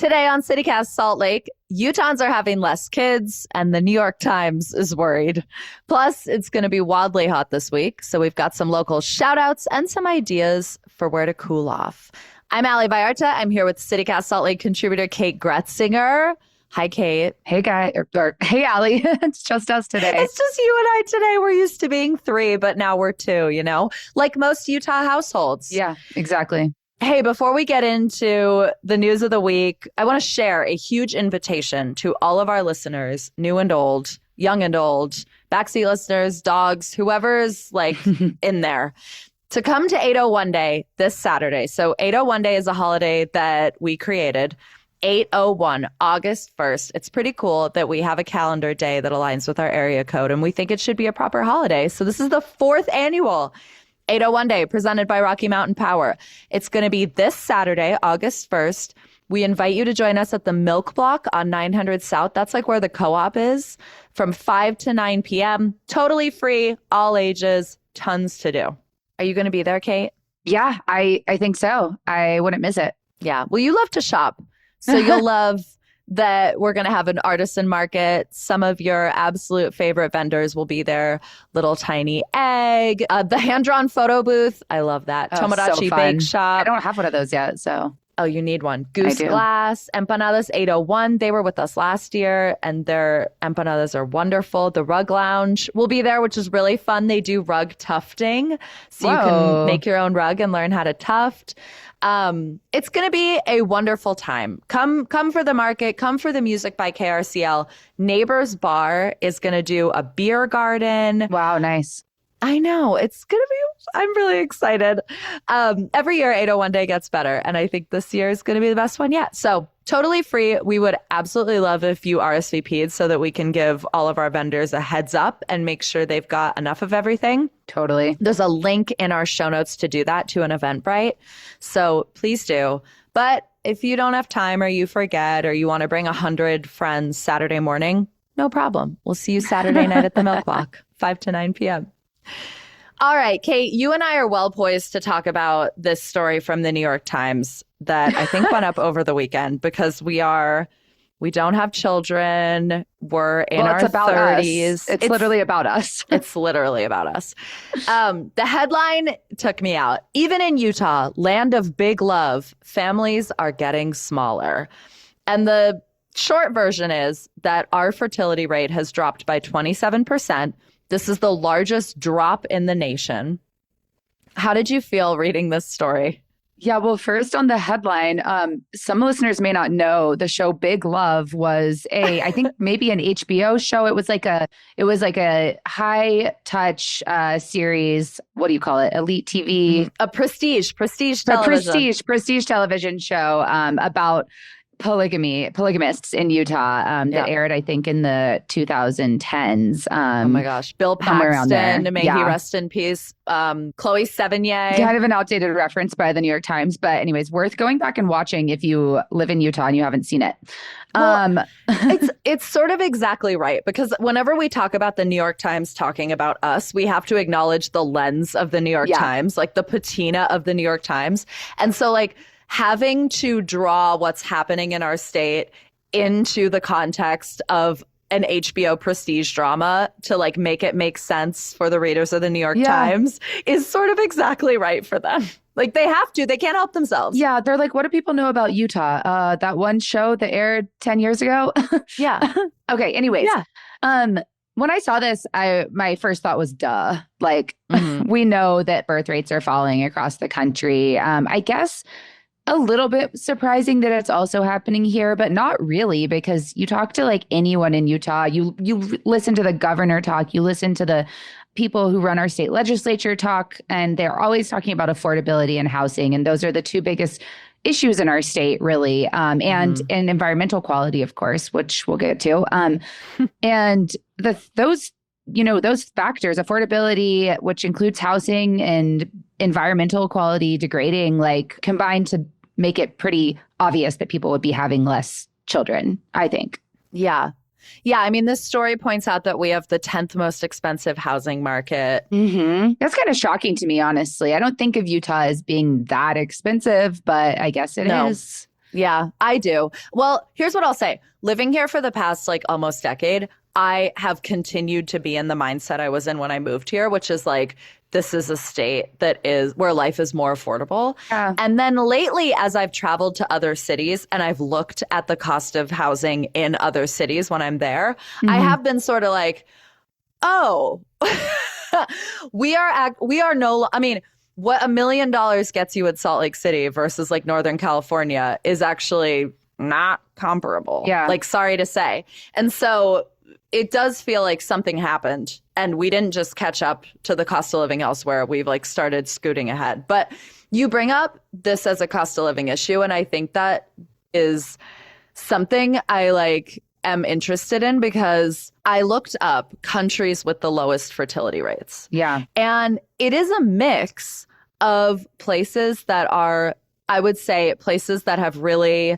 Today on CityCast Salt Lake, Utahns are having less kids and the New York Times is worried. Plus, it's going to be wildly hot this week, so we've got some local shout-outs and some ideas for where to cool off. I'm Vallarta. I'm here with CityCast Salt Lake contributor Kate Groetzinger. Hi, Kate. Hey, hey, Allie. It's just us today. It's just you and I today. We're used to being three, but now we're two, like most Utah households. Yeah, exactly. Hey, before we get into the news of the week, I want to share a huge invitation to all of our listeners, new and old, young and old, backseat listeners, dogs, whoever's in there, to come to 801 Day this Saturday. So 801 Day is a holiday that we created. 801, August 1st. It's pretty cool that we have a calendar day that aligns with our area code, and we think it should be a proper holiday. So this is the 4th annual 801 Day presented by Rocky Mountain Power. It's going to be this Saturday, August 1st. We invite you to join us at the Milk Block on 900 South. That's where the co-op is, from 5 to 9 p.m. Totally free, all ages, tons to do. Are you going to be there, Kate? Yeah, I think so. I wouldn't miss it. Yeah. Well, you love to shop. So you'll love that we're going to have an artisan market. Some of your absolute favorite vendors will be there. Little Tiny Egg, the hand-drawn photo booth. I love that. Tomodachi Bake Shop. I don't have one of those yet, so. Oh, you need one. Goose Glass, Empanadas 801. They were with us last year, and their empanadas are wonderful. The Rug Lounge will be there, which is really fun. They do rug tufting, so you can make your own rug and learn how to tuft. It's going to be a wonderful time. Come for the market. Come for the music by KRCL. Neighbors Bar is going to do a beer garden. Wow, nice. I know. It's going to be, I'm really excited. Every year, 801 Day gets better. And I think this year is going to be the best one yet. So totally free. We would absolutely love if you RSVP'd so that we can give all of our vendors a heads up and make sure they've got enough of everything. Totally. There's a link in our show notes to do that, to an Eventbrite. So please do. But if you don't have time or you forget or you want to bring 100 friends Saturday morning, no problem. We'll see you Saturday night at the Milk Block, 5 to 9 p.m. All right, Kate, you and I are well poised to talk about this story from the New York Times that I think went up over the weekend because we don't have children. We're in our 30s. It's literally about us. It's literally about us. The headline took me out. Even in Utah, land of big love, families are getting smaller. And the short version is that our fertility rate has dropped by 27%. This is the largest drop in the nation. How did you feel reading this story? Yeah, well, first on the headline, some listeners may not know the show Big Love was I think maybe an HBO show. It was like a high touch series. What do you call it? Elite TV. A prestige television. Prestige television show about polygamists in Utah that aired, I think, in the 2010s. Oh my gosh. Bill Paxton, may he rest in peace. Chloe Sevigny. Kind of an outdated reference by the New York Times, but anyways, worth going back and watching if you live in Utah and you haven't seen it. Well, it's sort of exactly right, because whenever we talk about the New York Times talking about us, we have to acknowledge the lens of the New York Times, like the patina of the New York Times. And so having to draw what's happening in our state into the context of an HBO prestige drama to make it make sense for the readers of the New York Times is sort of exactly right for them. They have to. They can't help themselves. Yeah. They're like, what do people know about Utah? That one show that aired 10 years ago? Yeah. Okay. Anyways. Yeah. When I saw this, my first thought was, duh. We know that birth rates are falling across the country. I guess a little bit surprising that it's also happening here, but not really, because you talk to anyone in Utah, you listen to the governor talk, you listen to the people who run our state legislature talk, and they're always talking about affordability and housing. And those are the two biggest issues in our state, really. And environmental quality, of course, which we'll get to. And those factors, affordability, which includes housing, and environmental quality degrading, combined to make it pretty obvious that people would be having less children, I think. Yeah. Yeah. I mean, this story points out that we have the 10th most expensive housing market. Mm-hmm. That's kind of shocking to me, honestly. I don't think of Utah as being that expensive, but I guess it is. Yeah, I do. Well, here's what I'll say. Living here for the past like almost decade, I have continued to be in the mindset I was in when I moved here, which is like, this is a state that is where life is more affordable. Yeah. And then lately, as I've traveled to other cities and I've looked at the cost of housing in other cities when I'm there, I have been sort of like, oh, we are no, I mean, what $1 million gets you at Salt Lake City versus like Northern California is actually not comparable. Yeah. Like, sorry to say. And so it does feel like something happened and we didn't just catch up to the cost of living elsewhere. We've like started scooting ahead. But you bring up this as a cost of living issue. And I think that is something I like am interested in because I looked up countries with the lowest fertility rates. Yeah. And it is a mix of places that are, I would say, places that have really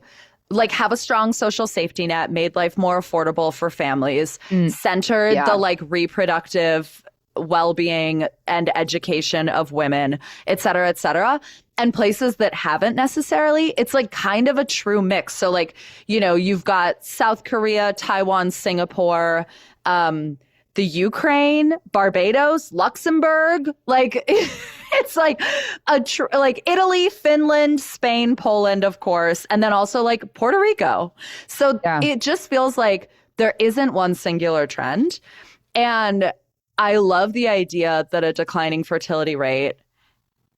like have a strong social safety net, made life more affordable for families, centered the like reproductive well-being and education of women, et cetera, and places that haven't necessarily. It's like kind of a true mix. So like, you know, you've got South Korea, Taiwan, Singapore, the Ukraine, Barbados, Luxembourg, like it's like like Italy, Finland, Spain, Poland, of course, and then also like Puerto Rico. So it just feels like there isn't one singular trend. And I love the idea that a declining fertility rate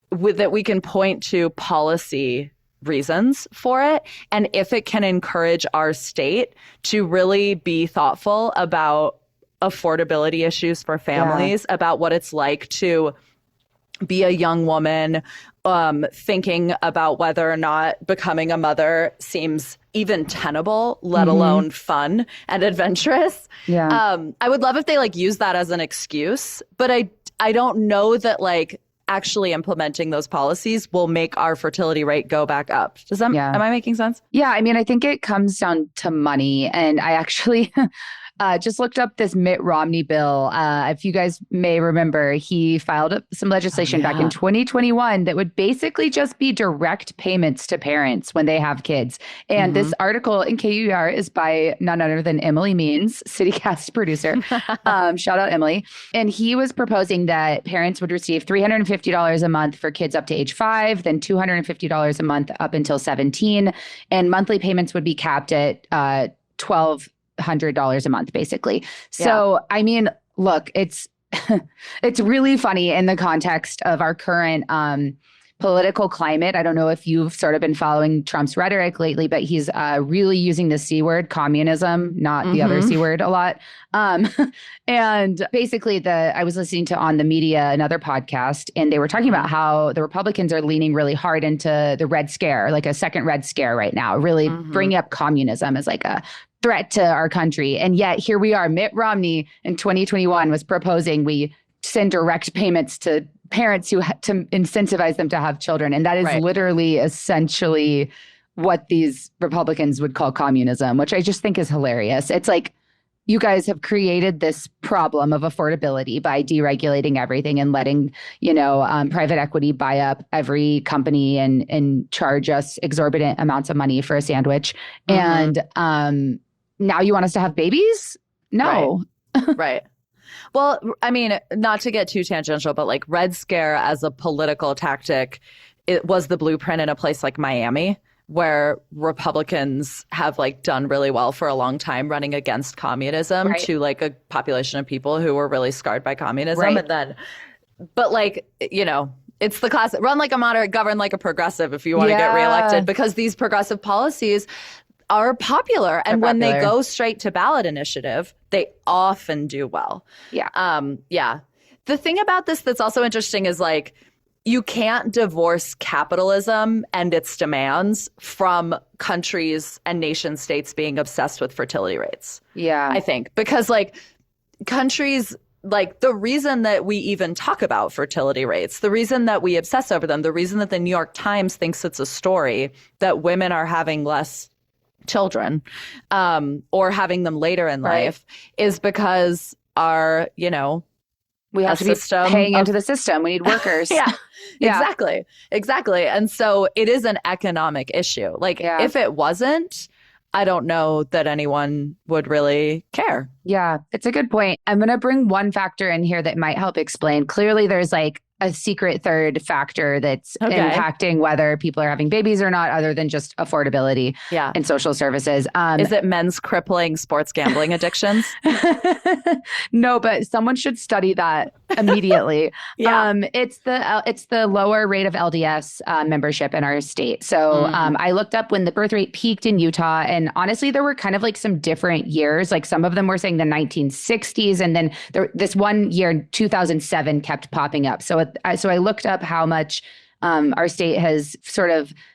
that we can point to policy reasons for it. And if it can encourage our state to really be thoughtful about affordability issues for families, about what it's like to be a young woman, thinking about whether or not becoming a mother seems even tenable, let alone fun and adventurous. Yeah. I would love if they like use that as an excuse, but I don't know that like actually implementing those policies will make our fertility rate go back up. Does that, am I making sense? Yeah. I mean, I think it comes down to money. And I actually just looked up this Mitt Romney bill. If you guys may remember, he filed some legislation back in 2021 that would basically just be direct payments to parents when they have kids. And this article in KUR is by none other than Emily Means, CityCast producer. Shout out Emily. And he was proposing that parents would receive $350 a month for kids up to age 5, then $250 a month up until 17. And monthly payments would be capped at $1,200 a month, basically. So, I mean, look, it's it's really funny in the context of our current political climate. I don't know if you've sort of been following Trump's rhetoric lately, but he's really using the C word, communism, not the other C word a lot. And basically I was listening to On the Media, another podcast, and they were talking about how the Republicans are leaning really hard into the Red Scare, like a second Red Scare right now, really bringing up communism as like a threat to our country. And yet here we are. Mitt Romney in 2021 was proposing we send direct payments to parents to incentivize them to have children. And that is literally essentially what these Republicans would call communism, which I just think is hilarious. It's like, you guys have created this problem of affordability by deregulating everything and letting, private equity buy up every company and charge us exorbitant amounts of money for a sandwich. And now you want us to have babies? No. Right. Well, I mean, not to get too tangential, but like Red Scare as a political tactic, it was the blueprint in a place like Miami, where Republicans have like done really well for a long time running against communism to like a population of people who were really scarred by communism. And then, but like, it's the classic run like a moderate, govern like a progressive if you want to get reelected, because these progressive policies are popular. And when they go straight to ballot initiative, they often do well. The thing about this that's also interesting is like, you can't divorce capitalism and its demands from countries and nation states being obsessed with fertility rates. I think because like countries, like the reason that we even talk about fertility rates, the reason that we obsess over them, the reason that the New York Times thinks it's a story that women are having less children or having them later in life is because our, We have to be paying into the system. We need workers. Yeah, exactly. And so it is an economic issue. Like if it wasn't, I don't know that anyone would really care. Yeah, it's a good point. I'm going to bring one factor in here that might help explain. Clearly, there's like a secret third factor that's impacting whether people are having babies or not, other than just affordability and social services. Is it men's crippling sports gambling addictions? No, but someone should study that immediately. It's the lower rate of LDS membership in our state. So I looked up when the birth rate peaked in Utah, and honestly, there were kind of like some different years. Like some of them were saying the 1960s, and then this one year, 2007, kept popping up. So I looked up how much our state has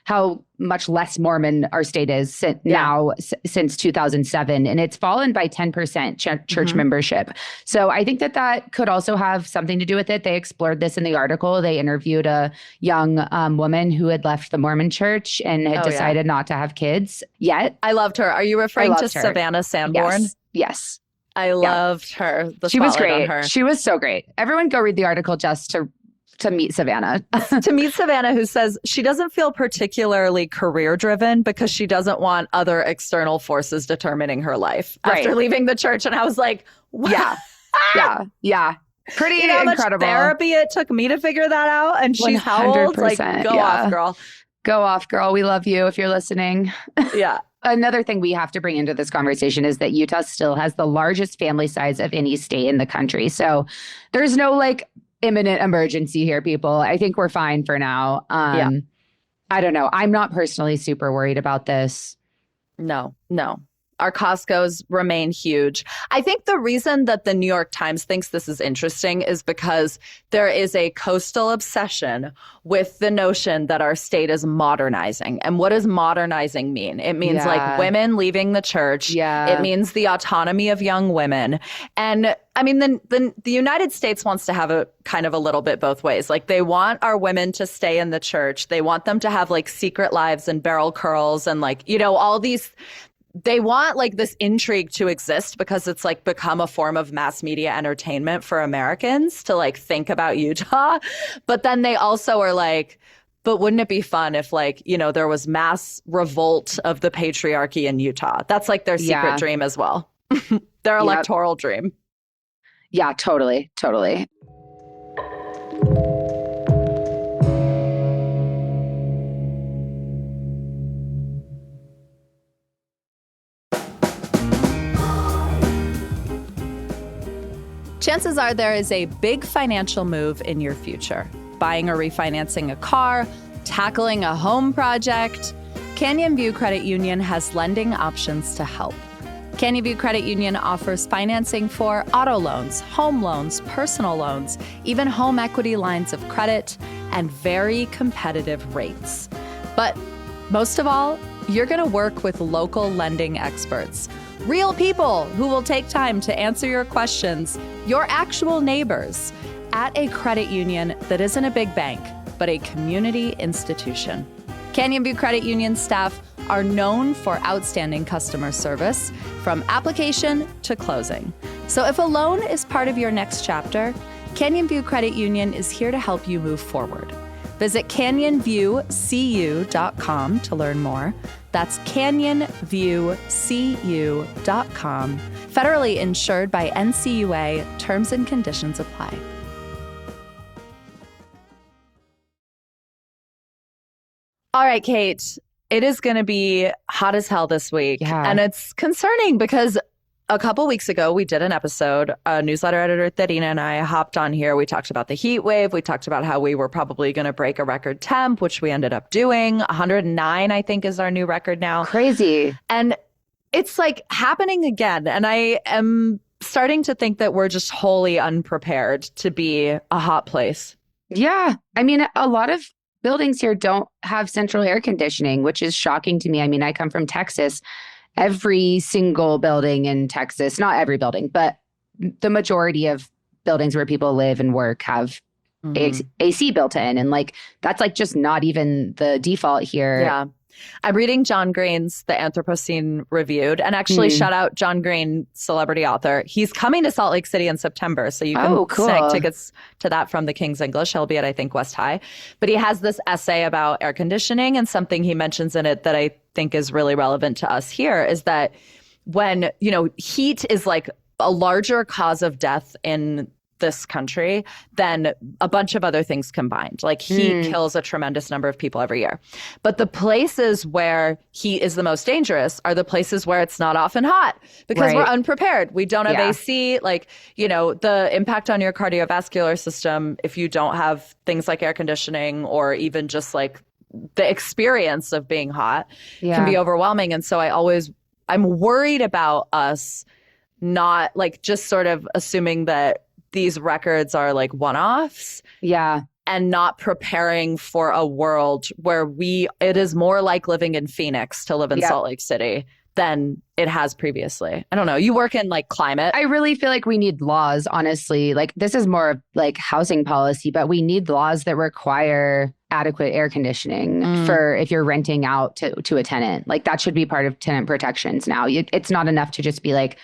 how much less Mormon our state is since 2007. And it's fallen by 10% church membership. So I think that could also have something to do with it. They explored this in the article. They interviewed a young woman who had left the Mormon church and had decided not to have kids yet. I loved her. Are you referring to Savannah Sanborn? Yes. I loved her. She was great. She was so great. Everyone go read the article just to meet Savannah. To meet Savannah, who says she doesn't feel particularly career driven because she doesn't want other external forces determining her life after leaving the church. And I was like, wow. Yeah. Pretty you know how incredible. Much therapy it took me to figure that out. And she's how old? Like, go off, girl. Go off, girl. We love you if you're listening. Yeah. Another thing we have to bring into this conversation is that Utah still has the largest family size of any state in the country. So there's no like imminent emergency here, people. I think we're fine for now. I don't know. I'm not personally super worried about this. No. Our Costco's remain huge. I think the reason that the New York Times thinks this is interesting is because there is a coastal obsession with the notion that our state is modernizing. And what does modernizing mean? It means like women leaving the church. It means the autonomy of young women. And I mean, the United States wants to have a kind of a little bit both ways. Like they want our women to stay in the church. They want them to have like secret lives and barrel curls and like, you know, all these. They want like this intrigue to exist because it's like become a form of mass media entertainment for Americans to like think about Utah. But then they also are like, but wouldn't it be fun if like, you know, there was mass revolt of the patriarchy in Utah? That's like their secret dream as well. Their electoral dream. Yeah, totally. Chances are there is a big financial move in your future. Buying or refinancing a car, tackling a home project. Canyon View Credit Union has lending options to help. Canyon View Credit Union offers financing for auto loans, home loans, personal loans, even home equity lines of credit, and very competitive rates. But most of all, you're going to work with local lending experts. Real people who will take time to answer your questions, your actual neighbors, at a credit union that isn't a big bank, but a community institution. Canyon View Credit Union staff are known for outstanding customer service from application to closing. So if a loan is part of your next chapter, Canyon View Credit Union is here to help you move forward. Visit canyonviewcu.com to learn more. That's canyonviewcu.com. Federally insured by NCUA. Terms and conditions apply. All right, Kate, it is going to be hot as hell this week. Yeah. And it's concerning because a couple weeks ago, we did an episode, newsletter editor Therina and I hopped on here. We talked about the heat wave. We talked about how we were probably going to break a record temp, which we ended up doing. 109, I think, is our new record now. Crazy. And it's like happening again. And I am starting to think that we're just wholly unprepared to be a hot place. Yeah. I mean, a lot of buildings here don't have central air conditioning, which is shocking to me. I mean, I come from Texas. Every single building in Texas, not every building, but the majority of buildings where people live and work have AC built in. And like, that's like just not even the default here. Yeah. I'm reading John Green's The Anthropocene Reviewed, and actually shout out John Green, celebrity author. He's coming to Salt Lake City in September, so you can snag tickets to that from the King's English. He'll be at, I think, West High. But he has this essay about air conditioning, and something he mentions in it that I think is really relevant to us here is that when, heat is like a larger cause of death in this country than a bunch of other things combined. Like heat kills a tremendous number of people every year. But the places where heat is the most dangerous are the places where it's not often hot because we're unprepared. We don't have AC. Like, the impact on your cardiovascular system, if you don't have things like air conditioning or even just like the experience of being hot can be overwhelming. And so I'm worried about us not like just sort of assuming that these records are like one-offs. Yeah. And not preparing for a world where it is more like living in Phoenix to live in Salt Lake City than it has previously. I don't know. You work in like climate. I really feel like we need laws, honestly. Like this is more like housing policy, but we need laws that require adequate air conditioning for if you're renting out to a tenant. Like that should be part of tenant protections now. It's not enough to just be like,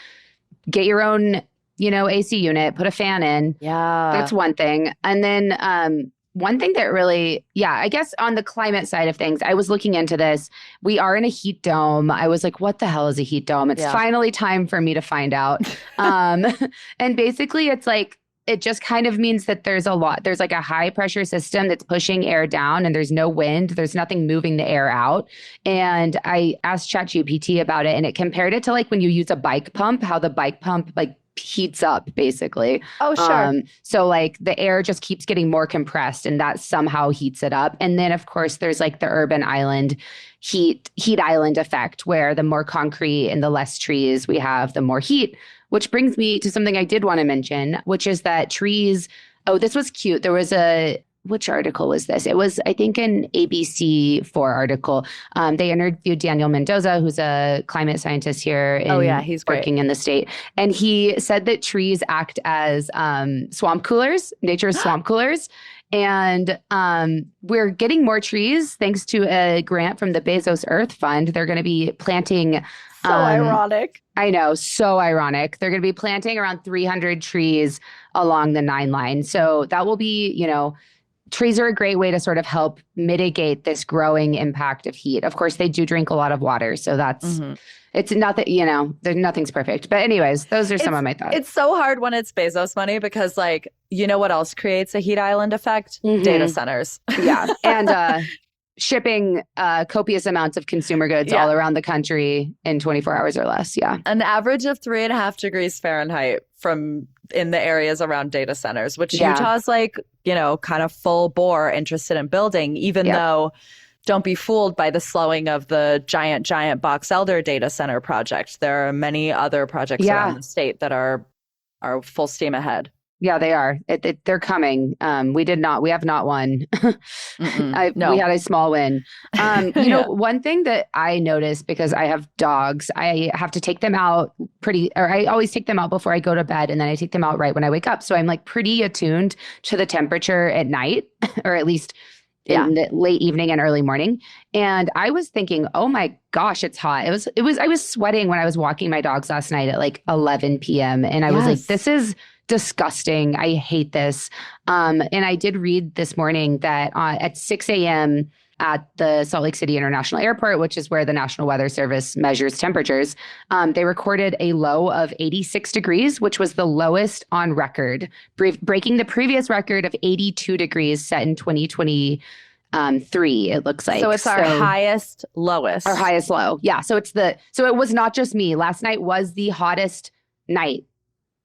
get your own AC unit, put a fan in. Yeah. That's one thing. And then one thing that really, I guess on the climate side of things, I was looking into this. We are in a heat dome. I was like, what the hell is a heat dome? It's finally time for me to find out. And basically it's like, it just kind of means that there's like a high pressure system that's pushing air down and there's no wind. There's nothing moving the air out. And I asked ChatGPT about it and it compared it to like when you use a bike pump, how the bike pump like heats up basically. Oh, sure. So like the air just keeps getting more compressed and that somehow heats it up. And then of course there's like the urban island heat island effect where the more concrete and the less trees we have, the more heat, which brings me to something I did want to mention, which is that trees, this was cute. There was which article was this? It was, I think, an ABC4 article. They interviewed Daniel Mendoza, who's a climate scientist here. He's great. Working in the state. And he said that trees act as swamp coolers, nature's swamp coolers. And we're getting more trees thanks to a grant from the Bezos Earth Fund. They're going to be planting. So ironic. I know, so ironic. They're going to be planting around 300 trees along the 9 line. So that will be, trees are a great way to sort of help mitigate this growing impact of heat. Of course, they do drink a lot of water. So that's, it's not that, nothing's perfect. But anyways, those are some of my thoughts. It's so hard when it's Bezos money because like, what else creates a heat island effect? Data centers. Yeah. And shipping copious amounts of consumer goods all around the country in 24 hours or less. Yeah. An average of 3.5 degrees Fahrenheit in the areas around data centers, which Utah's like, kind of full bore interested in building, even though don't be fooled by the slowing of the giant Box Elder data center project. There are many other projects around the state that are full steam ahead. Yeah, they are. They're coming. We have not won. No. We had a small win. One thing that I noticed because I have dogs, I have to take them out I always take them out before I go to bed and then I take them out right when I wake up. So I'm like pretty attuned to the temperature at night, or at least in the late evening and early morning. And I was thinking, oh my gosh, it's hot. I was sweating when I was walking my dogs last night at like 11 p.m. And I was like, this is disgusting. I hate this. And I did read this morning that at 6 a.m. at the Salt Lake City International Airport, which is where the National Weather Service measures temperatures, they recorded a low of 86 degrees, which was the lowest on record, breaking the previous record of 82 degrees set in 2023, it looks like. So it's our highest lowest. Our highest low. Yeah. So it was not just me. Last night was the hottest night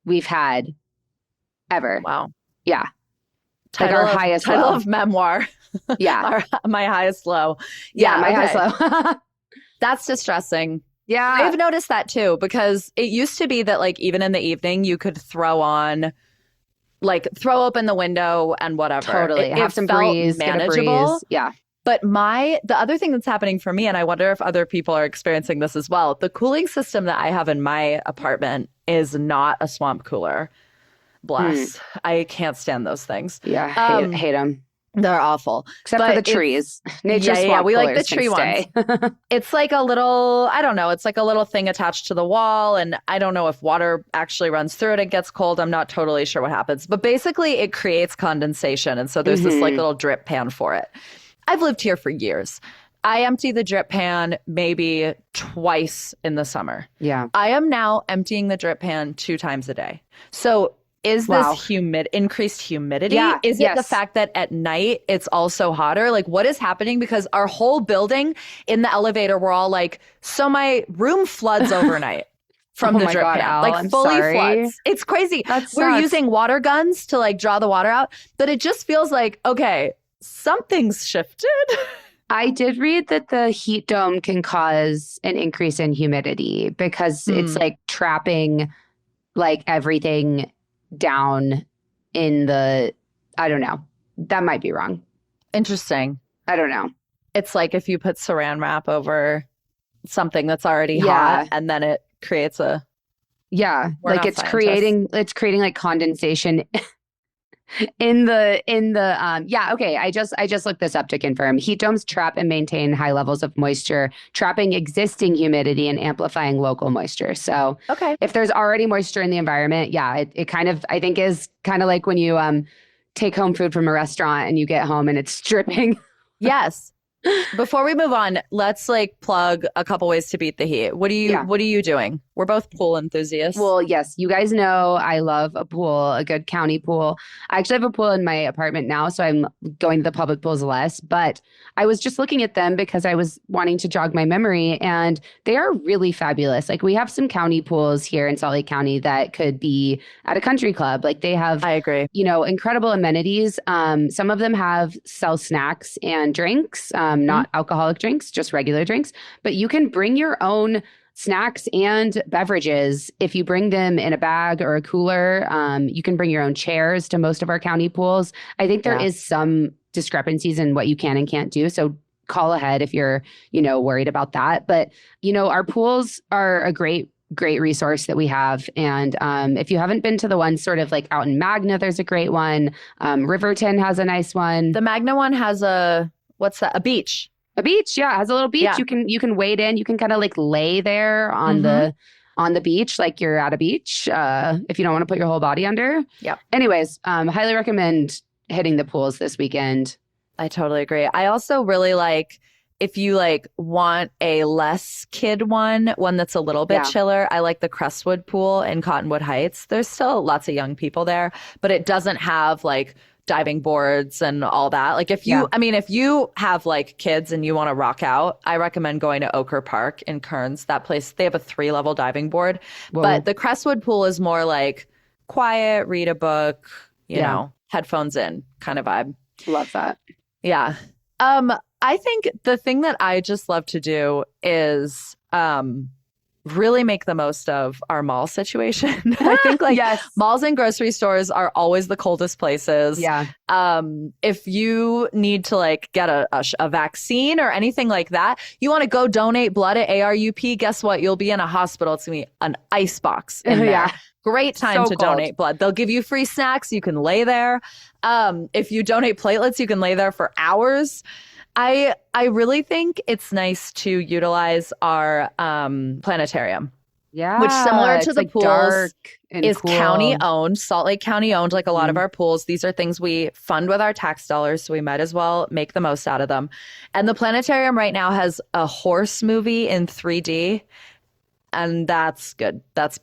we've had ever. Wow. Yeah. Our highest title low. of memoir. Yeah. My highest low. Yeah, my highest low. That's distressing. Yeah. I've noticed that too, because it used to be that like even in the evening you could throw open the window and whatever. Totally. Have some breeze, manageable. Breeze. Yeah. But the other thing that's happening for me, and I wonder if other people are experiencing this as well, the cooling system that I have in my apartment is not a swamp cooler. Bless. I can't stand those things. Yeah, hate them. They're awful. Except for But the trees. Nature's yeah. swamp We like the coolers can tree ones. stay. It's like a little, I don't know, it's like a little thing attached to the wall. And I don't know if water actually runs through it and gets cold. I'm not totally sure what happens. But basically, it creates condensation. And so there's this like little drip pan for it. I've lived here for years. I empty the drip pan maybe twice in the summer. Yeah. I am now emptying the drip pan 2 times a day. So is this increased humidity? Yeah, Is it the fact that at night it's also hotter? Like, what is happening? Because our whole building in the elevator, we're all like, so my room floods overnight from the drip pan. Al, like I'm fully sorry. floods. It's crazy. We're sucks. using water guns to like draw the water out, but it just feels like, okay, something's shifted. I did read that the heat dome can cause an increase in humidity because it's like trapping like everything down in the, I don't know. That might be wrong. Interesting. I don't know. It's like if you put saran wrap over something that's already hot and then it creates a like it's creating like condensation okay, I just looked this up to confirm. Heat domes trap and maintain high levels of moisture, trapping existing humidity and amplifying local moisture. So if there's already moisture in the environment, it kind of, I think, is kind of like when you take home food from a restaurant and you get home and it's dripping. Yes. Before we move on, let's like plug a couple ways to beat the heat. What are you doing? We're both pool enthusiasts. Well, yes, you guys know I love a pool, a good county pool. I actually have a pool in my apartment now, so I'm going to the public pools less, but I was just looking at them because I was wanting to jog my memory, and they are really fabulous. Like, we have some county pools here in Salt Lake County that could be at a country club. Like, they have, I agree, incredible amenities. Some of them sell snacks and drinks, not alcoholic drinks, just regular drinks, but you can bring your own snacks and beverages. If you bring them in a bag or a cooler, you can bring your own chairs to most of our county pools. I think there is some discrepancies in what you can and can't do. So call ahead if you're, worried about that. But, our pools are a great resource that we have. And if you haven't been to the one sort of like out in Magna, there's a great one. Riverton has a nice one. The Magna one has a beach. A beach, yeah, it has a little beach. Yeah. You can wade in. You can kind of like lay there on the beach, like you're at a beach. If you don't want to put your whole body under. Yep. Anyways, highly recommend hitting the pools this weekend. I totally agree. I also really like, if you like want a less kid one that's a little bit chiller, I like the Crestwood pool in Cottonwood Heights. There's still lots of young people there, but it doesn't have like diving boards and all that. Like if you have like kids and you want to rock out, I recommend going to Oker Park in Kearns. That place, they have a 3-level diving board. Whoa. But the Crestwood pool is more like quiet, read a book, you know, headphones in kind of vibe. Love that. Yeah. I think the thing that I just love to do is really make the most of our mall situation. I think like malls and grocery stores are always the coldest places. Yeah. If you need to like get a vaccine or anything like that, you want to go donate blood at ARUP, guess what? You'll be in a hospital. It's going to be an ice box in there. Yeah. Great time to donate blood. They'll give you free snacks. You can lay there. If you donate platelets, you can lay there for hours. I really think it's nice to utilize our planetarium. Yeah. Which, similar to the like pools, is cool. county owned, Salt Lake County owned, like a lot of our pools. These are things we fund with our tax dollars, so we might as well make the most out of them. And the planetarium right now has a horse movie in 3D, and that's good. That's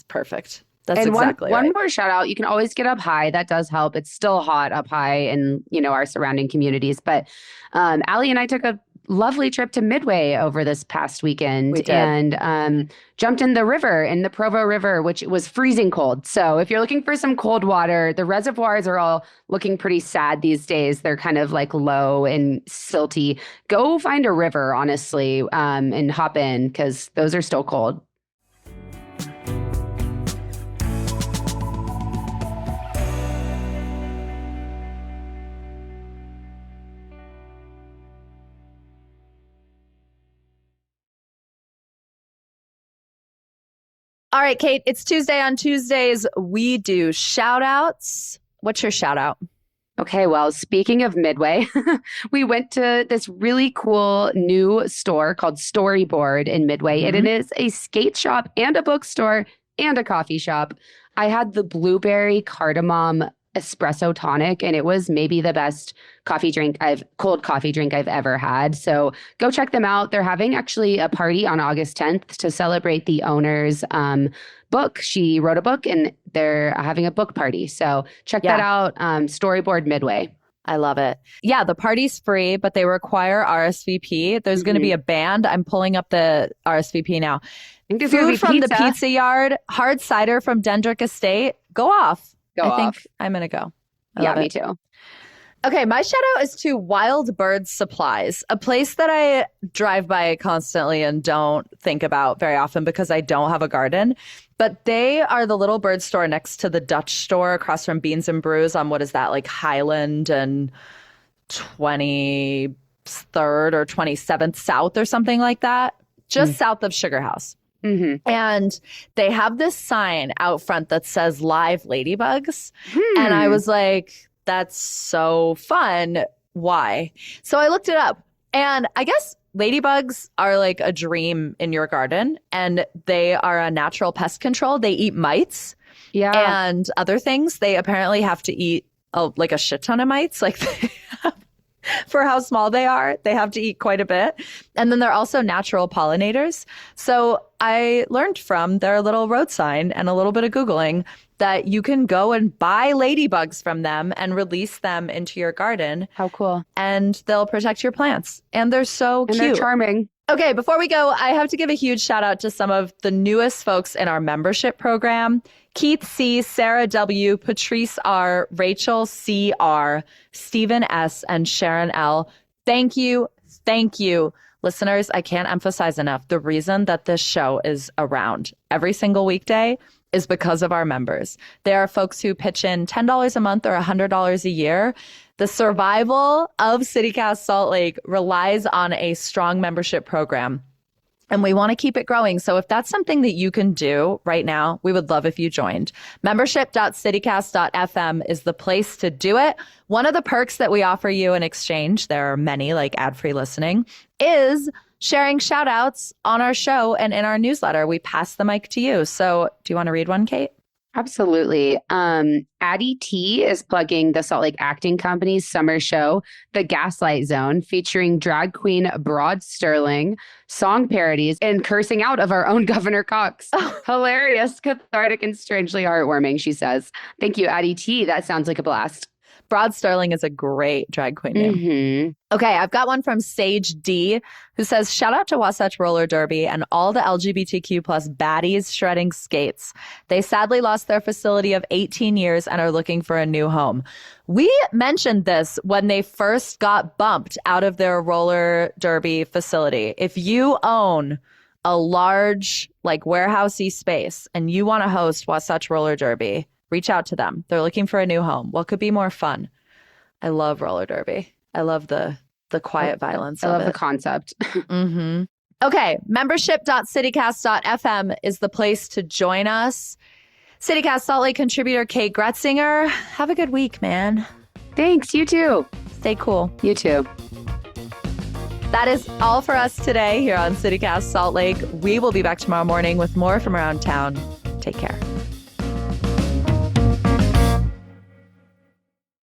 perfect. That's exactly one more shout out. You can always get up high. That does help. It's still hot up high in, our surrounding communities. But Allie and I took a lovely trip to Midway over this past weekend. We did. And jumped in the Provo River, which was freezing cold. So if you're looking for some cold water, the reservoirs are all looking pretty sad these days. They're kind of like low and silty. Go find a river, honestly, and hop in because those are still cold. All right, Kate, it's Tuesday. On Tuesdays, we do shout outs. What's your shout out? Okay, well, speaking of Midway, we went to this really cool new store called Storyboard in Midway, and it is a skate shop and a bookstore and a coffee shop. I had the blueberry cardamom espresso tonic, and it was maybe the best cold coffee drink I've ever had. So go check them out. They're having actually a party on August 10th to celebrate the owner's book. She wrote a book and they're having a book party. So check that out. Storyboard Midway. I love it. Yeah, the party's free, but they require RSVP. There's going to be a band. I'm pulling up the RSVP now. Food from the Pizza Yard, hard cider from Dendrick Estate. Go off. I think I'm going to go. Yeah, me too. Okay, my shout out is to Wild Bird Supplies, a place that I drive by constantly and don't think about very often because I don't have a garden. But they are the little bird store next to the Dutch store across from Beans and Brews on what is that, like Highland and 23rd or 27th South or something like that, just south of Sugar House. And they have this sign out front that says live ladybugs. And I was like, that's so fun. Why? So I looked it up, and I guess ladybugs are like a dream in your garden, and they are a natural pest control. They eat mites and other things. They apparently have to eat like a shit ton of mites. Like for how small they are, they have to eat quite a bit. And then they're also natural pollinators. So I learned from their little road sign and a little bit of Googling that you can go and buy ladybugs from them and release them into your garden. How cool. And they'll protect your plants. And they're so cute. And they're charming. Okay, before we go, I have to give a huge shout out to some of the newest folks in our membership program. Keith C., Sarah W., Patrice R., Rachel C. R., Stephen S., and Sharon L. Thank you. Thank you. Listeners, I can't emphasize enough. The reason that this show is around every single weekday is because of our members. There are folks who pitch in $10 a month or $100 a year. The survival of CityCast Salt Lake relies on a strong membership program. And we want to keep it growing. So if that's something that you can do right now, we would love if you joined. Membership.citycast.fm is the place to do it. One of the perks that we offer you in exchange, there are many, like ad-free listening, is sharing shout outs on our show and in our newsletter. We pass the mic to you. So do you want to read one, Kate? Absolutely. Addie T is plugging the Salt Lake Acting Company's summer show, The Gaslight Zone, featuring drag queen Broad Sterling, song parodies, and cursing out of our own Governor Cox. Hilarious, cathartic, and strangely heartwarming, she says. Thank you, Addie T. That sounds like a blast. Broad Sterling is a great drag queen name. Okay, I've got one from Sage D, who says, shout out to Wasatch Roller Derby and all the LGBTQ plus baddies shredding skates. They sadly lost their facility of 18 years and are looking for a new home. We mentioned this when they first got bumped out of their roller derby facility. If you own a large, like warehousey space and you want to host Wasatch Roller Derby, reach out to them. They're looking for a new home. What could be more fun? I love roller derby. I love the quiet violence. I love the concept. Okay. Membership.citycast.fm is the place to join us. CityCast Salt Lake contributor Kate Groetzinger. Have a good week, man. Thanks. You too. Stay cool. You too. That is all for us today here on CityCast Salt Lake. We will be back tomorrow morning with more from around town. Take care.